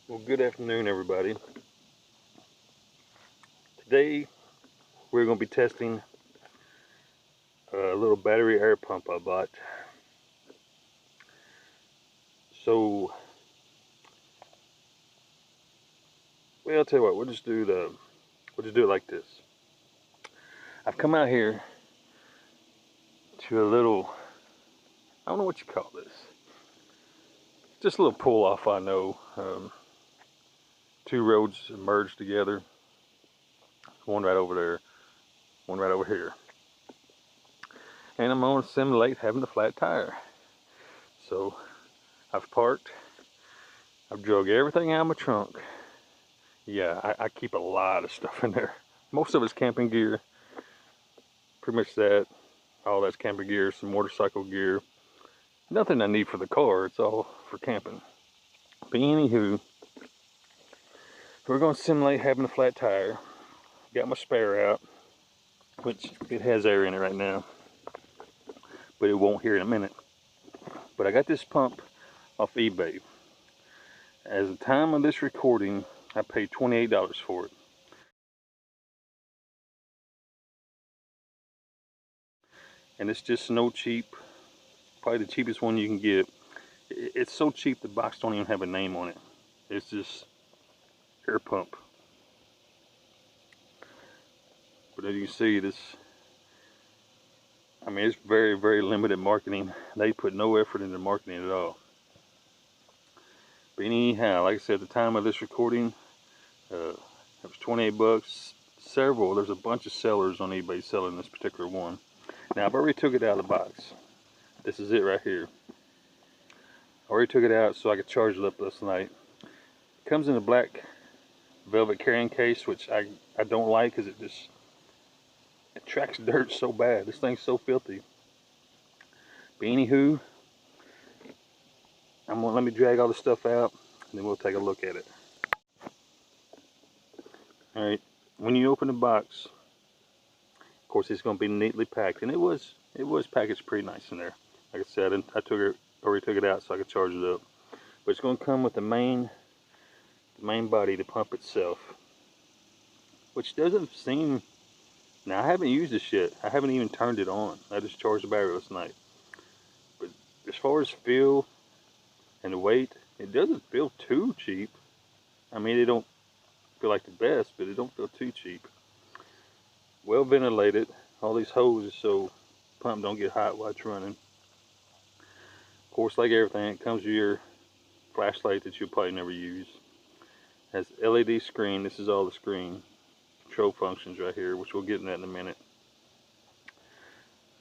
Well, good afternoon, everybody. Today we're going to be testing a little battery air pump I bought. So, well, I'll tell you what. We'll just do it like this. I've come out here to a little, I don't know what you call this. Just a little pull off. I know. Two roads merged together. One right over there, one right over here. And I'm going to simulate having a flat tire. So I've parked. I've drug everything out of my trunk. Yeah, I keep a lot of stuff in there. Most of it's camping gear. Pretty much that. All that's camping gear, some motorcycle gear. Nothing I need for the car. It's all for camping. But anywho, we're going to simulate having a flat tire. Got my spare out, which it has air in it right now, but it won't here in a minute. But I got this pump off eBay. As the time of this recording, I paid $28 for it. And it's just no cheap, probably the cheapest one you can get. It's so cheap the box don't even have a name on it. It's just air pump. But as you can see, I mean, it's very, very limited marketing. They put no effort into marketing at all. But anyhow, like I said, at the time of this recording, it was 28 bucks. There's a bunch of sellers on eBay selling this particular one. Now, I've already took it out of the box. This is it right here. I already took it out so I could charge it up last night. It comes in a black velvet carrying case, which I don't like because it tracks dirt so bad. This thing's so filthy. But anywho, let me drag all the stuff out and then we'll take a look at it. Alright, when you open the box, of course it's going to be neatly packed, and it was packaged pretty nice in there. Like I said, I already took it out so I could charge it up. But it's going to come with the main body, the pump itself, which doesn't seem. Now, I haven't used this yet. I haven't even turned it on. I just charged the battery last night. But as far as feel and the weight, it doesn't feel too cheap. I mean, it don't feel like the best, but it don't feel too cheap. Well ventilated. All these hoses so the pump don't get hot while it's running. Of course, like everything, it comes with your flashlight that you'll probably never use. It has LED screen. This is all the screen control functions right here, which we'll get in that in a minute.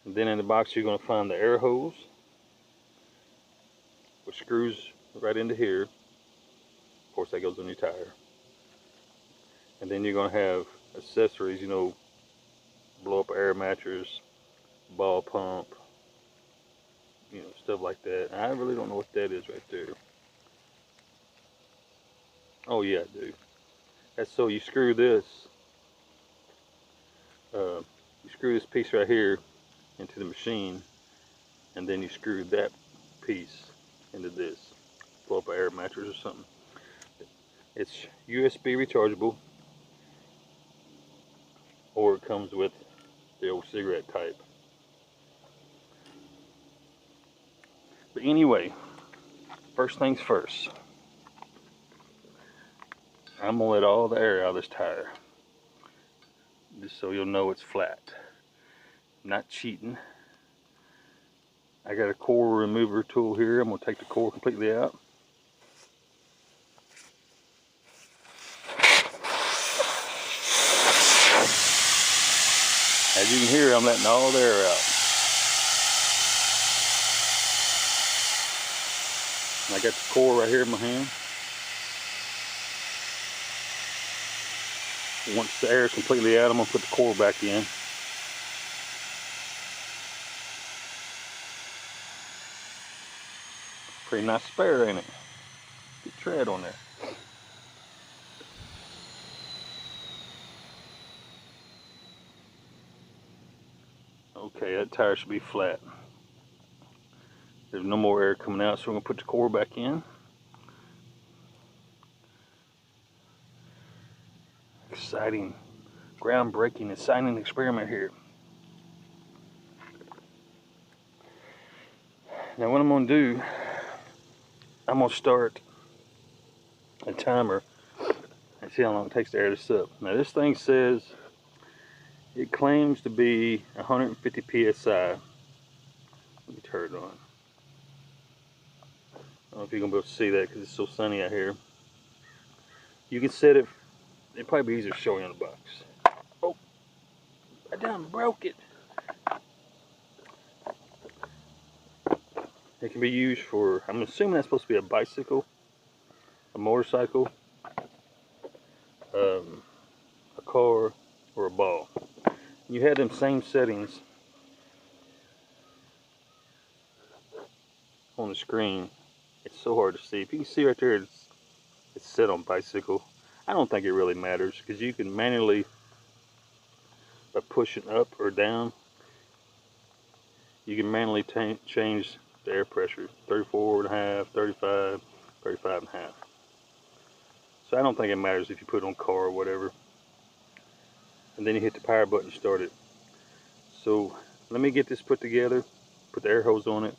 And then in the box you're going to find the air hose, which screws right into here. Of course, that goes on your tire. And then you're going to have accessories, you know, blow up air mattress, ball pump, you know, stuff like that. I really don't know what that is right there. Oh yeah, I do. That's so you screw this piece right here into the machine, and then you screw that piece into this, blow up an air mattress or something. It's USB rechargeable, or it comes with the old cigarette type. But anyway, first things first, I'm gonna let all the air out of this tire, just so you'll know it's flat. I'm not cheating. I got a core remover tool here. I'm gonna take the core completely out. As you can hear, I'm letting all the air out. And I got the core right here in my hand. Once the air is completely out, I'm going to put the core back in. Pretty nice spare, ain't it? Good tread on there. Okay, that tire should be flat. There's no more air coming out, so we're going to put the core back in. exciting, groundbreaking, exciting experiment here. Now what I'm going to do, I'm going to start a timer and see how long it takes to air this up. Now this thing says, it claims to be 150 psi. Let me turn it on. I don't know if you're going to be able to see that because it's so sunny out here. You can set it, it'd probably be easier to show you on the box. Oh, I done broke it. It can be used for, I'm assuming that's supposed to be a bicycle, a motorcycle, a car, or a ball. You have them same settings on the screen. It's so hard to see. If you can see right there, it's set on bicycle. I don't think it really matters because you can manually, by pushing up or down, you can manually change the air pressure, 34.5, 35, 35.5. So I don't think it matters if you put it on car or whatever. And then you hit the power button to start it. So let me get this put together, put the air hose on it,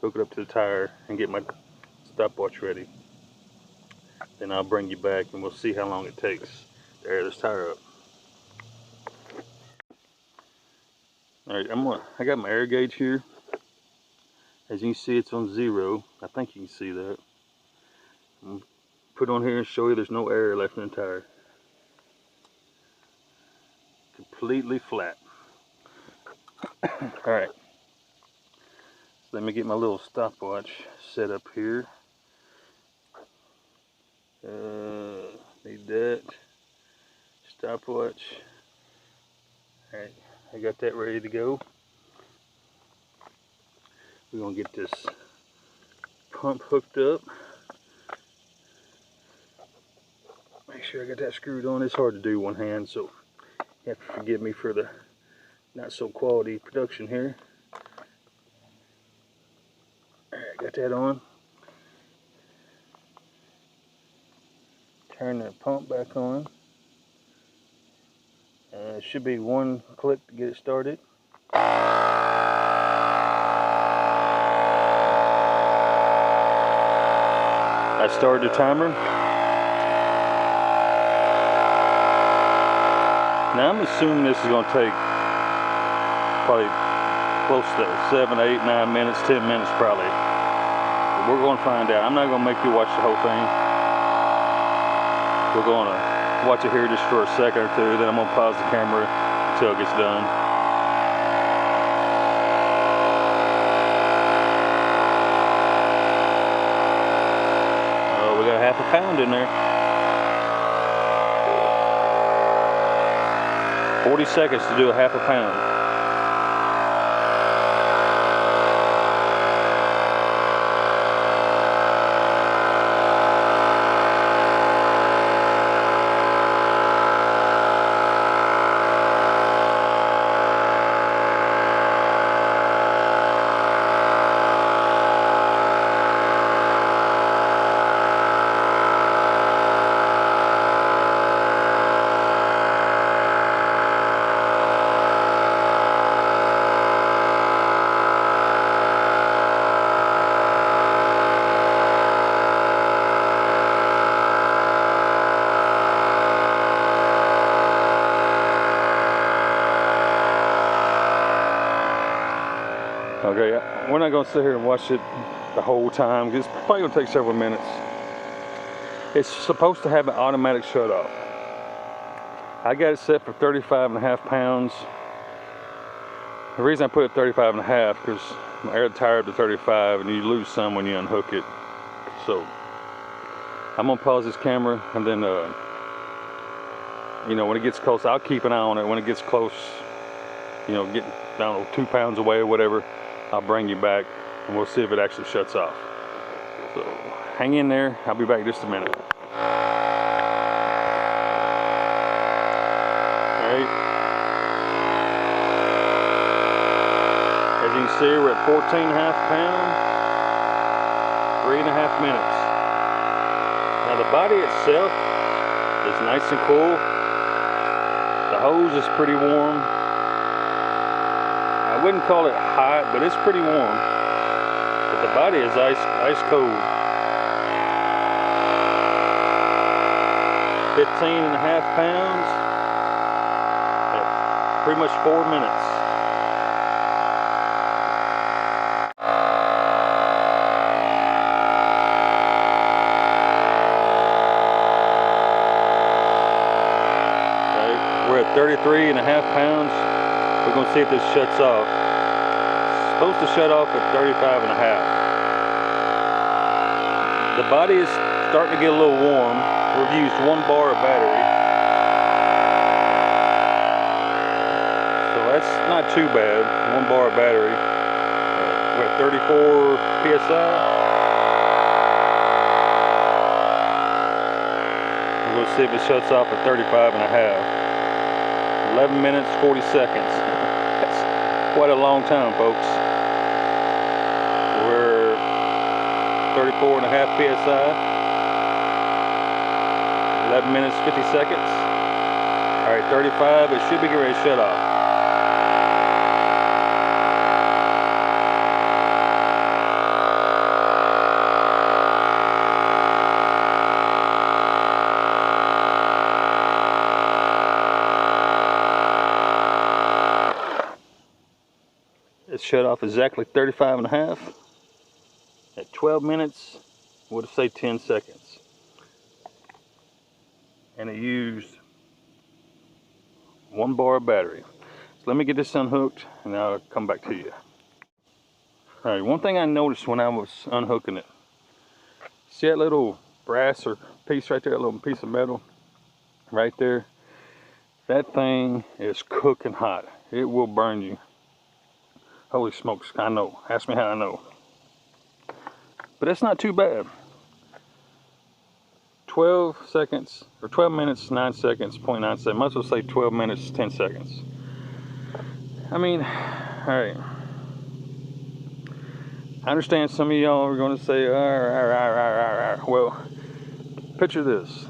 hook it up to the tire, and get my stopwatch ready. Then I'll bring you back and we'll see how long it takes to air this tire up. Alright, I got my air gauge here. As you can see, it's on 0. I think you can see that. I'm gonna put it on here and show you there's no air left in the tire. Completely flat. Alright. So let me get my little stopwatch set up here. Need that. Stopwatch. Alright, I got that ready to go. We're going to get this pump hooked up. Make sure I got that screwed on. It's hard to do one hand, so you have to forgive me for the not so quality production here. Alright, got that on. Turn the pump back on. It should be one click to get it started. I started the timer. Now I'm assuming this is going to take probably close to 7, 8, 9 minutes, 10 minutes probably. But we're going to find out. I'm not going to make you watch the whole thing. We're going to watch it here just for a second or two, then I'm going to pause the camera until it gets done. Oh, we got half a pound in there. 40 seconds to do a half a pound. Okay, we're not going to sit here and watch it the whole time. It's probably going to take several minutes. It's supposed to have an automatic shut off. I got it set for 35.5 pounds. The reason I put it 35.5 because I air the tire up to 35 and you lose some when you unhook it. So I'm going to pause this camera and then, you know, when it gets close, I'll keep an eye on it. When it gets close, you know, getting, I don't know, 2 pounds away or whatever, I'll bring you back and we'll see if it actually shuts off. So hang in there, I'll be back in just a minute. Alright. As you can see, we're at 14.5 pounds, 3.5 minutes. Now the body itself is nice and cool. The hose is pretty warm. I wouldn't call it hot, but it's pretty warm. But the body is ice cold. 15.5 pounds at pretty much 4 minutes. We're at 33.5 pounds. We're going to see if this shuts off. It's supposed to shut off at 35.5. The body is starting to get a little warm. We've used 1 bar of battery. So that's not too bad. 1 bar of battery. We're at 34 PSI. We're going to see if it shuts off at 35.5. 11 minutes, 40 seconds. That's quite a long time, folks. We're 34.5 PSI. 11 minutes, 50 seconds. All right, 35, it should be getting ready to shut off. It shut off exactly 35.5 at 12 minutes, would say 10 seconds. And it used 1 bar of battery. So let me get this unhooked and I'll come back to you. All right, one thing I noticed when I was unhooking it, see that little brass or piece right there, that little piece of metal right there? That thing is cooking hot. It will burn you. Holy smokes, I know. Ask me how I know. But it's not too bad. 12 seconds, or 12 minutes, 9 seconds, 0.9 seconds. Might as well say 12 minutes, 10 seconds. I mean, all right. I understand some of y'all are going to say, well, picture this.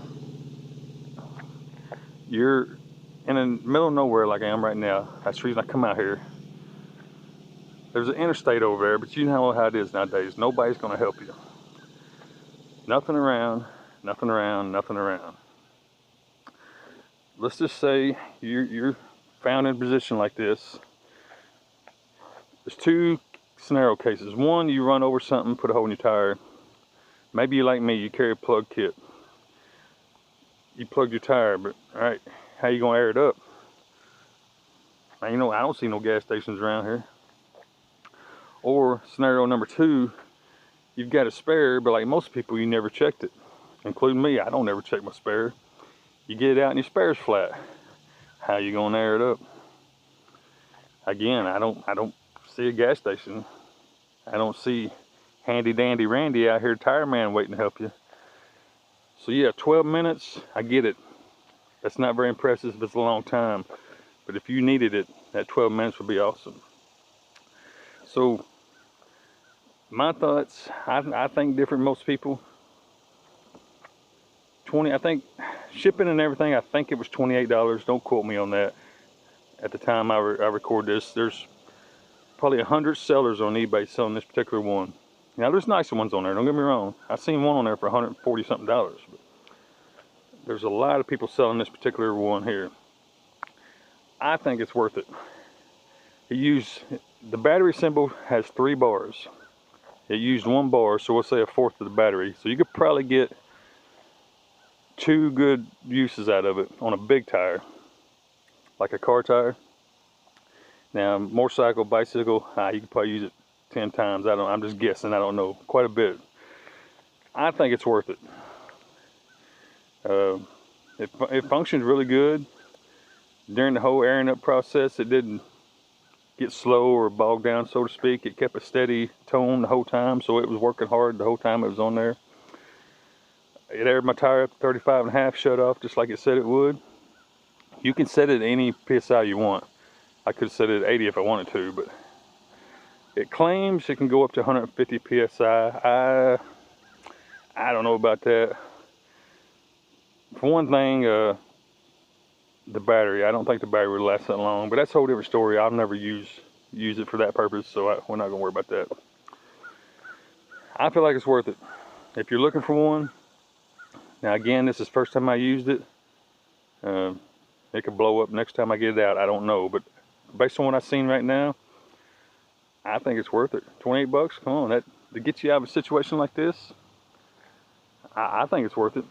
You're in the middle of nowhere like I am right now. That's the reason I come out here. There's an interstate over there, but you know how it is nowadays. Nobody's going to help you. Nothing around, nothing around, nothing around. Let's just say you're found in a position like this. There's 2 scenario cases. One, you run over something, put a hole in your tire. Maybe you're like me, you carry a plug kit. You plugged your tire, but all right, how you gonna air it up? Now, you know, I don't see no gas stations around here. Or scenario number 2, you've got a spare, but like most people, you never checked it, including me. I don't ever check my spare. You get it out and your spare's flat. How you gonna air it up? Again, I don't see a gas station. I don't see handy dandy Randy out here, tire man, waiting to help you. So yeah, 12 minutes, I get it. That's not very impressive if it's a long time, but if you needed it, that 12 minutes would be awesome. So my thoughts, I think different than most people. 20, I think shipping and everything, I think it was $28. Don't quote me on that. At the time I record this, there's probably 100 sellers on eBay selling this particular one. Now there's nicer ones on there, don't get me wrong. I've seen one on there for $140 something, but there's a lot of people selling this particular one here. I think it's worth it. The battery symbol has 3 bars. It used 1 bar, so we'll say 1/4 of the battery. So you could probably get 2 good uses out of it on a big tire, like a car tire. Now, motorcycle, bicycle, you could probably use it 10 times. I'm just guessing, I don't know, quite a bit. I think it's worth it. It functions really good. During the whole airing up process, it didn't get slow or bogged down, so to speak. It kept a steady tone the whole time, so it was working hard the whole time it was on there. It aired my tire up to 35.5, shut off just like it said it would. You can set it at any PSI you want. I could set it at 80 if I wanted to, but it claims it can go up to 150 PSI. I don't know about that. For one thing, the battery. I don't think the battery would last that long, but that's a whole different story. I'll never use it for that purpose, so we're not gonna worry about that. I feel like it's worth it. If you're looking for one, now again, this is the first time I used it. It could blow up next time I get it out, I don't know, but based on what I've seen right now, I think it's worth it. 28 bucks, come on, that to get you out of a situation like this, I think it's worth it.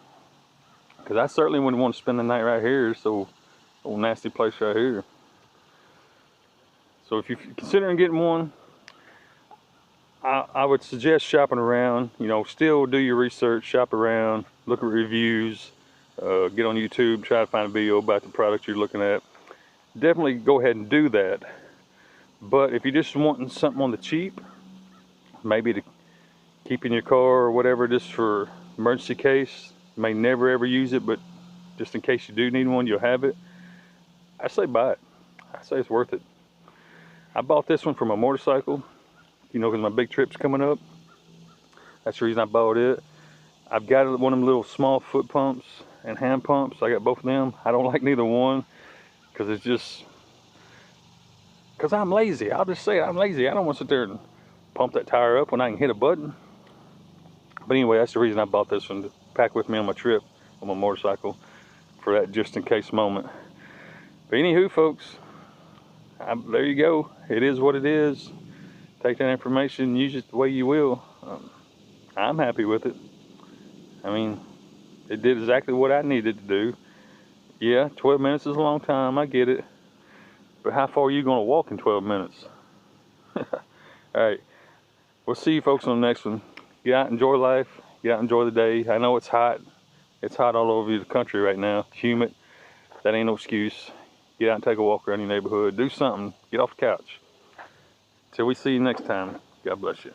Because I certainly wouldn't want to spend the night right here, so old nasty place right here. So if you're considering getting one, I would suggest shopping around. You know, still do your research, shop around, look at reviews, get on YouTube, try to find a video about the product you're looking at. Definitely go ahead and do that. But if you're just wanting something on the cheap, maybe to keep in your car or whatever, just for emergency case, you may never ever use it, but just in case you do need one, you'll have it. I say buy it. I say it's worth it. I bought this one for my motorcycle, you know, because my big trip's coming up. That's the reason I bought it. I've got one of them little small foot pumps and hand pumps. I got both of them. I don't like neither one because it's just, because I'm lazy. I'll just say it, I'm lazy. I don't want to sit there and pump that tire up when I can hit a button. But anyway, that's the reason I bought this one, to pack with me on my trip on my motorcycle for that just in case moment. But anywho, folks, there you go. It is what it is. Take that information, use it the way you will. I'm happy with it. I mean, it did exactly what I needed to do. Yeah, 12 minutes is a long time, I get it. But how far are you gonna walk in 12 minutes? All right, we'll see you folks on the next one. Get out, enjoy life. Get out, enjoy the day. I know it's hot. It's hot all over the country right now. It's humid. That ain't no excuse. Get out and take a walk around your neighborhood. Do something. Get off the couch. Till we see you next time. God bless you.